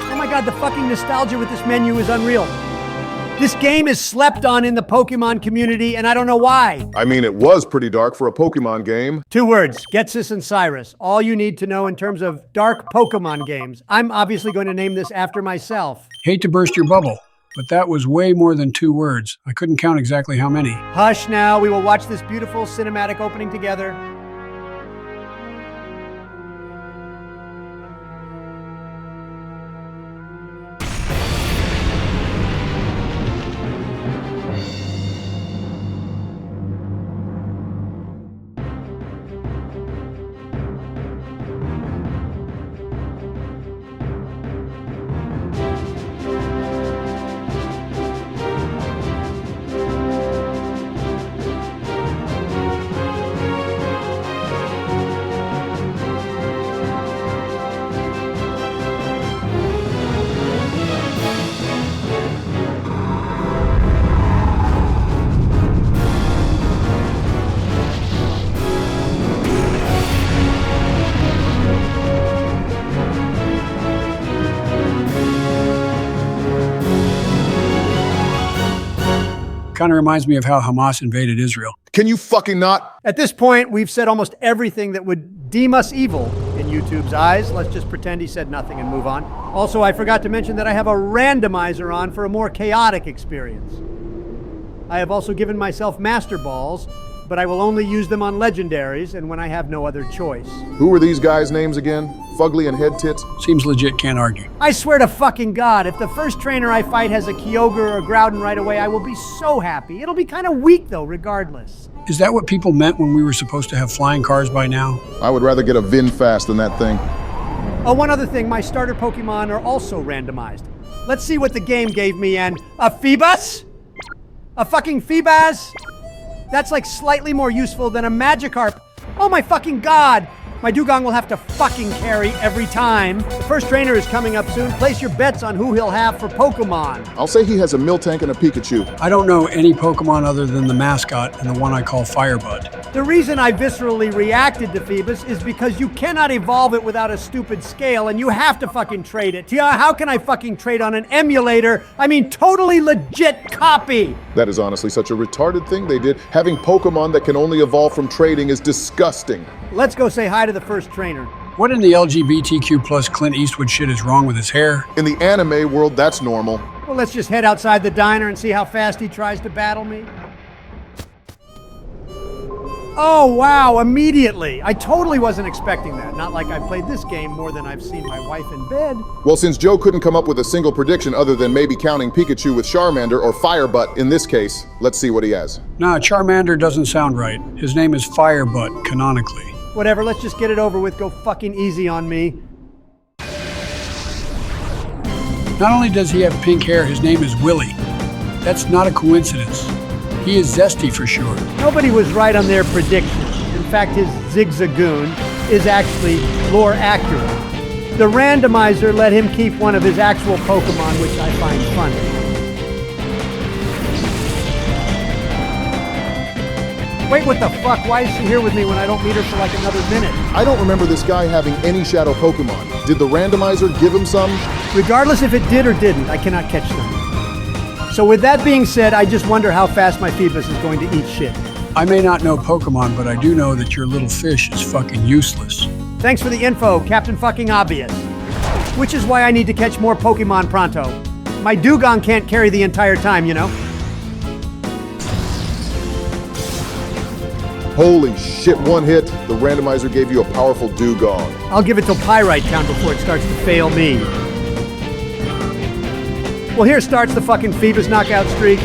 Oh my god, the fucking nostalgia with this menu is unreal. This game is slept on in the Pokemon community, and I don't know why. I mean, it was pretty dark for a Pokemon game. 2 words, Getsis and Cyrus. All you need to know in terms of dark Pokemon games. I'm obviously going to name this after myself. Hate to burst your bubble, but that was way more than 2 words. I couldn't count exactly how many. Hush now, we will watch this beautiful cinematic opening together. Kind of reminds me of how Hamas invaded Israel. Can you fucking not? At this point, we've said almost everything that would deem us evil in YouTube's eyes. Let's just pretend he said nothing and move on. Also, I forgot to mention that I have a randomizer on for a more chaotic experience. I have also given myself Master Balls, but I will only use them on legendaries and when I have no other choice. Who were these guys' names again? Fugly and Head Tits? Seems legit, can't argue. I swear to fucking God, if the first trainer I fight has a Kyogre or a Groudon right away, I will be so happy. It'll be kind of weak though, regardless. Is that what people meant when we were supposed to have flying cars by now? I would rather get a VinFast than that thing. Oh, one other thing, my starter Pokemon are also randomized. Let's see what the game gave me, and a Phoebus? A fucking Feebas? That's like slightly more useful than a Magikarp. Oh my fucking God! My Dugong will have to fucking carry every time. The first trainer is coming up soon. Place your bets on who he'll have for Pokemon. I'll say he has a Miltank and a Pikachu. I don't know any Pokemon other than the mascot and the one I call Firebud. The reason I viscerally reacted to Phoebus is because you cannot evolve it without a stupid scale, and you have to fucking trade it. Yeah, how can I fucking trade on an emulator? I mean, totally legit copy. That is honestly such a retarded thing they did. Having Pokemon that can only evolve from trading is disgusting. Let's go say hi to the first trainer. What in the LGBTQ plus Clint Eastwood shit is wrong with his hair? In the anime world, that's normal. Well, let's just head outside the diner and see how fast he tries to battle me. Oh, wow, immediately. I totally wasn't expecting that. Not like I played this game more than I've seen my wife in bed. Well, since Joe couldn't come up with a single prediction other than maybe counting Pikachu with Charmander or Firebutt in this case, let's see what he has. Nah, Charmander doesn't sound right. His name is Firebutt, canonically. Whatever, let's just get it over with. Go fucking easy on me. Not only does he have pink hair, his name is Willie. That's not a coincidence. He is zesty for sure. Nobody was right on their prediction. In fact, his Zigzagoon is actually lore accurate. The randomizer let him keep one of his actual Pokemon, which I find funny. Wait, what the fuck? Why is she here with me when I don't meet her for like another minute? I don't remember this guy having any shadow Pokemon. Did the randomizer give him some? Regardless if it did or didn't, I cannot catch them. So with that being said, I just wonder how fast my Phoebus is going to eat shit. I may not know Pokemon, but I do know that your little fish is fucking useless. Thanks for the info, Captain Fucking Obvious. Which is why I need to catch more Pokemon pronto. My Dugong can't carry the entire time, you know? Holy shit, one hit. The randomizer gave you a powerful Dugong. I'll give it till Pyrite Town before it starts to fail me. Well, here starts the fucking Phoebus knockout streak.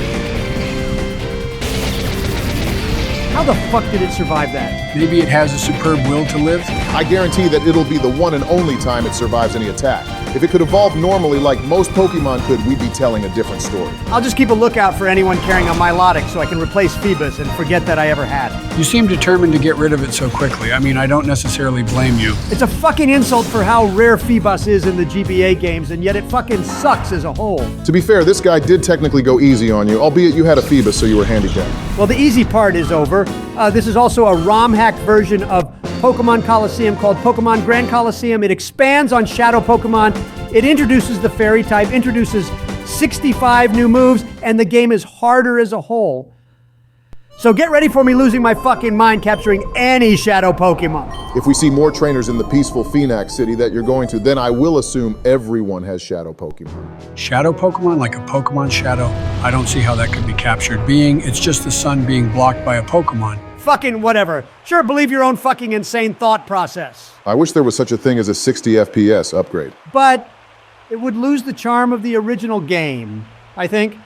How the fuck did it survive that? Maybe it has a superb will to live? I guarantee that it'll be the one and only time it survives any attack. If it could evolve normally like most Pokemon could, we'd be telling a different story. I'll just keep a lookout for anyone carrying a Milotic so I can replace Phoebus and forget that I ever had it. You seem determined to get rid of it so quickly. I mean, I don't necessarily blame you. It's a fucking insult for how rare Phoebus is in the GBA games, and yet it fucking sucks as a whole. To be fair, this guy did technically go easy on you, albeit you had a Phoebus, so you were handicapped. Well, the easy part is over. This is also a ROM-hacked version of Pokemon Colosseum called Pokemon Grand Colosseum. It expands on Shadow Pokemon. It introduces the Fairy type, introduces 65 new moves, and the game is harder as a whole. So get ready for me losing my fucking mind capturing any Shadow Pokemon. If we see more trainers in the peaceful Phoenix City that you're going to, then I will assume everyone has Shadow Pokemon. Shadow Pokemon, like a Pokemon Shadow? I don't see how that could be captured. It's just the sun being blocked by a Pokemon. Fucking whatever. Sure, believe your own fucking insane thought process. I wish there was such a thing as a 60 FPS upgrade. But it would lose the charm of the original game, I think.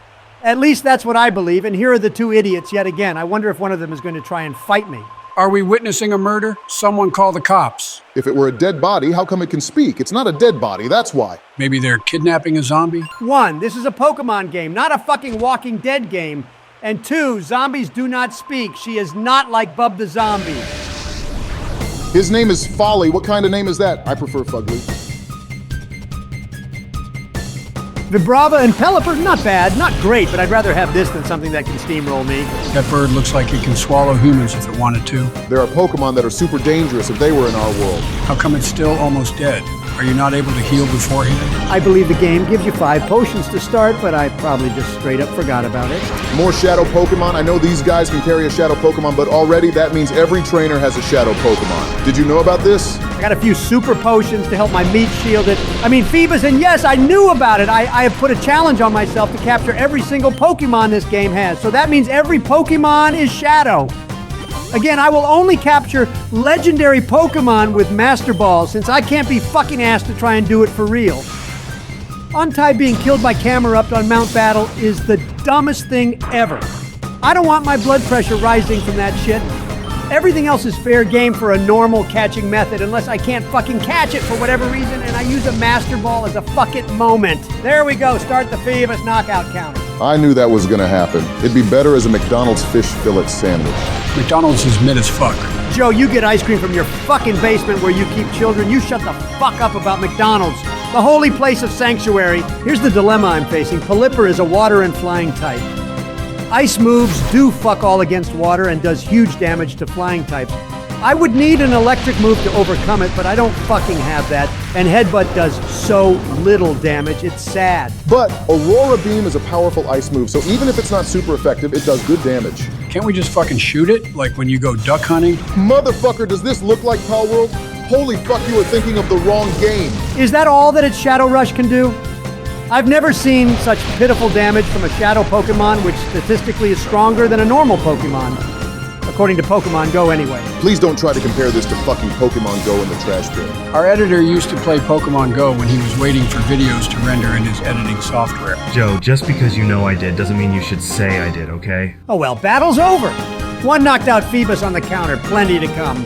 At least that's what I believe, and here are the two idiots yet again. I wonder if one of them is going to try and fight me. Are we witnessing a murder? Someone call the cops. If it were a dead body, how come it can speak? It's not a dead body, that's why. Maybe they're kidnapping a zombie? 1, this is a Pokemon game, not a fucking Walking Dead game. And 2, zombies do not speak. She is not like Bub the Zombie. His name is Folly. What kind of name is that? I prefer Fugly. Vibrava and Pelipper, not bad, not great, but I'd rather have this than something that can steamroll me. That bird looks like it can swallow humans if it wanted to. There are Pokemon that are super dangerous if they were in our world. How come it's still almost dead? Are you not able to heal beforehand? I believe the game gives you 5 potions to start, but I probably just straight up forgot about it. More Shadow Pokemon. I know these guys can carry a Shadow Pokemon, but already that means every trainer has a Shadow Pokemon. Did you know about this? I got a few super potions to help my meat shield it. I mean, Phoebus, and yes, I knew about it. I have put a challenge on myself to capture every single Pokemon this game has. So that means every Pokemon is Shadow. Again, I will only capture legendary Pokemon with Master Balls since I can't be fucking asked to try and do it for real. Untie being killed by Camerupt on Mount Battle is the dumbest thing ever. I don't want my blood pressure rising from that shit. Everything else is fair game for a normal catching method unless I can't fucking catch it for whatever reason and I use a Master Ball as a fuck it moment. There we go, start the Phoebus knockout counter. I knew that was gonna happen. It'd be better as a McDonald's fish fillet sandwich. McDonald's is mid as fuck. Joe, you get ice cream from your fucking basement where you keep children. You shut the fuck up about McDonald's, the holy place of sanctuary. Here's the dilemma I'm facing. Pelipper is a water and flying type. Ice moves do fuck all against water and does huge damage to flying types. I would need an electric move to overcome it, but I don't fucking have that. And Headbutt does so little damage, it's sad. But Aurora Beam is a powerful ice move, so even if it's not super effective, it does good damage. Can't we just fucking shoot it? Like when you go duck hunting? Motherfucker, does this look like Pal World? Holy fuck, you are thinking of the wrong game. Is that all that its Shadow Rush can do? I've never seen such pitiful damage from a Shadow Pokemon, which statistically is stronger than a normal Pokemon. According to Pokemon Go anyway. Please don't try to compare this to fucking Pokemon Go in the trash bin. Our editor used to play Pokemon Go when he was waiting for videos to render in his editing software. Joe, just because you know I did doesn't mean you should say I did, okay? Oh well, battle's over. 1 knocked out Phoebus on the counter, plenty to come.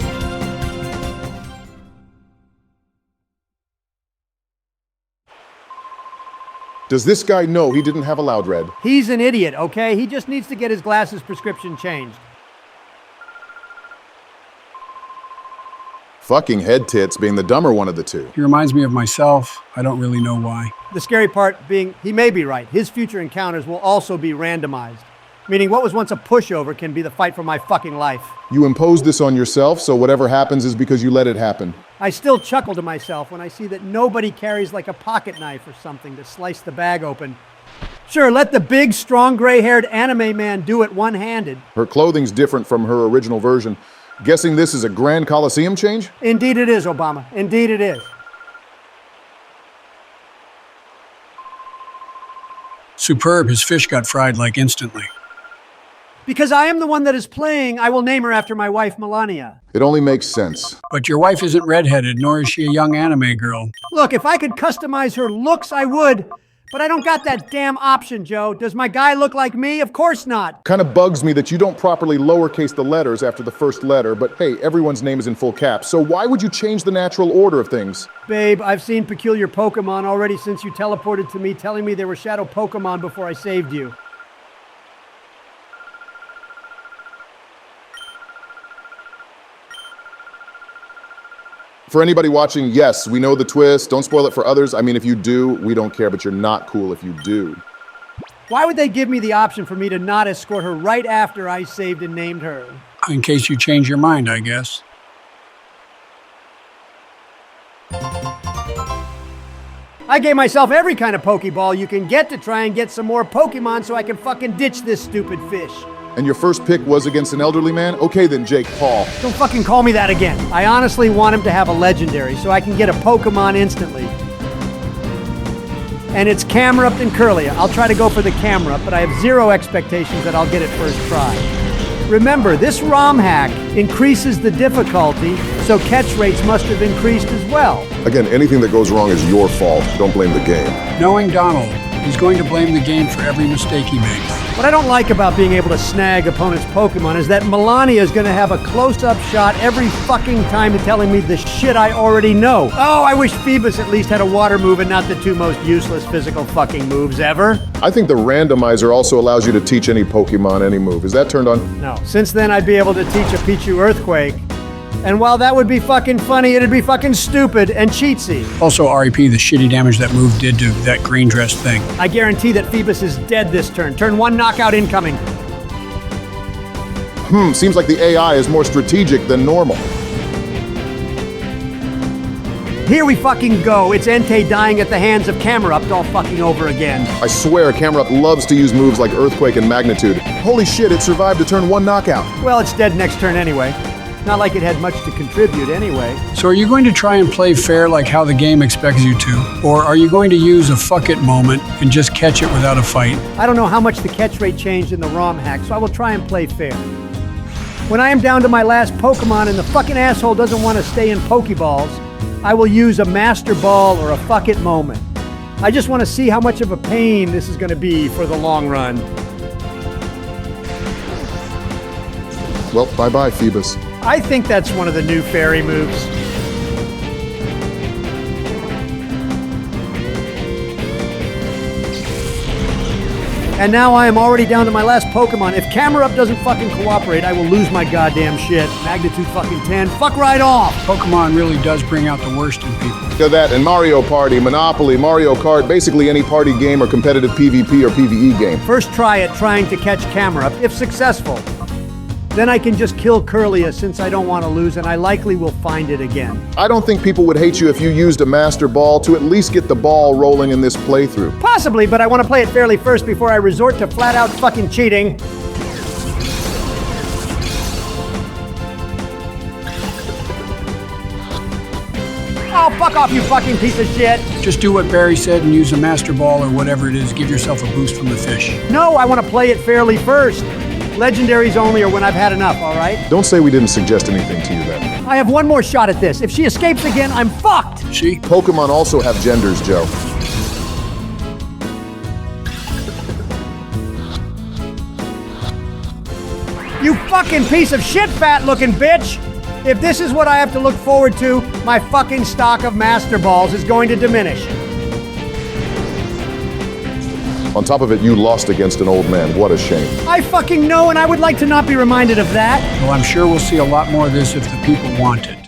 Does this guy know he didn't have a Loud Red? He's an idiot, okay? He just needs to get his glasses prescription changed. Fucking head tits being the dumber one of the two. He reminds me of myself. I don't really know why. The scary part being, he may be right. His future encounters will also be randomized. Meaning what was once a pushover can be the fight for my fucking life. You imposed this on yourself, so whatever happens is because you let it happen. I still chuckle to myself when I see that nobody carries like a pocket knife or something to slice the bag open. Sure, let the big, strong, gray-haired anime man do it one-handed. Her clothing's different from her original version. Guessing this is a Grand Colosseum change? Indeed it is, Obama. Indeed it is. Superb, his fish got fried like instantly. Because I am the one that is playing, I will name her after my wife, Melania. It only makes sense. But your wife isn't redheaded, nor is she a young anime girl. Look, if I could customize her looks, I would. But I don't got that damn option, Joe. Does my guy look like me? Of course not. Kind of bugs me that you don't properly lowercase the letters after the first letter, but hey, everyone's name is in full caps, so why would you change the natural order of things? Babe, I've seen peculiar Pokemon already since you teleported to me telling me they were shadow Pokemon before I saved you. For anybody watching, yes, we know the twist. Don't spoil it for others. I mean, if you do, we don't care, but you're not cool if you do. Why would they give me the option for me to not escort her right after I saved and named her? In case you change your mind, I guess. I gave myself every kind of Pokeball you can get to try and get some more Pokemon so I can fucking ditch this stupid fish. And your first pick was against an elderly man? Okay then, Jake Paul. Don't fucking call me that again. I honestly want him to have a legendary so I can get a Pokemon instantly. And it's Camerupt and Curlia. I'll try to go for the Camerupt, but I have zero expectations that I'll get it first try. Remember, this ROM hack increases the difficulty, so catch rates must have increased as well. Again, anything that goes wrong is your fault. Don't blame the game. Knowing Donald, he's going to blame the game for every mistake he makes. What I don't like about being able to snag opponents' Pokemon is that Melania is going to have a close-up shot every fucking time telling me the shit I already know. Oh, I wish Phoebus at least had a water move and not the two most useless physical fucking moves ever. I think the randomizer also allows you to teach any Pokemon any move. Is that turned on? No. Since then, I'd be able to teach a Pichu Earthquake. And while that would be fucking funny, it'd be fucking stupid and cheatsy. Also, REP, the shitty damage that move did to that green dress thing. I guarantee that Phoebus is dead this turn. Turn 1 knockout incoming. Seems like the AI is more strategic than normal. Here we fucking go. It's Entei dying at the hands of Camerupt all fucking over again. I swear, Camerupt loves to use moves like Earthquake and Magnitude. Holy shit, it survived a turn 1 knockout. Well, it's dead next turn anyway. Not like it had much to contribute anyway. So are you going to try and play fair like how the game expects you to? Or are you going to use a fuck it moment and just catch it without a fight? I don't know how much the catch rate changed in the ROM hack, so I will try and play fair. When I am down to my last Pokemon and the fucking asshole doesn't want to stay in Pokeballs, I will use a Master Ball or a fuck it moment. I just want to see how much of a pain this is going to be for the long run. Well, bye-bye, Phoebus. I think that's one of the new fairy moves. And now I am already down to my last Pokemon. If Camerupt doesn't fucking cooperate, I will lose my goddamn shit. Magnitude fucking 10. Fuck right off! Pokemon really does bring out the worst in people. Look at that in Mario Party, Monopoly, Mario Kart, basically any party game or competitive PvP or PvE game. First try at trying to catch Camerupt, if successful. Then I can just kill Curlia since I don't want to lose, and I likely will find it again. I don't think people would hate you if you used a Master Ball to at least get the ball rolling in this playthrough. Possibly, but I want to play it fairly first before I resort to flat-out fucking cheating. Oh, fuck off, you fucking piece of shit! Just do what Barry said and use a Master Ball or whatever it is. Give yourself a boost from the fish. No, I want to play it fairly first. Legendaries only or when I've had enough, all right? Don't say we didn't suggest anything to you then. I have one more shot at this. If she escapes again, I'm fucked! See? Pokemon also have genders, Joe. You fucking piece of shit fat-looking bitch! If this is what I have to look forward to, my fucking stock of Master Balls is going to diminish. On top of it, you lost against an old man. What a shame. I fucking know, and I would like to not be reminded of that. Well, I'm sure we'll see a lot more of this if the people want it.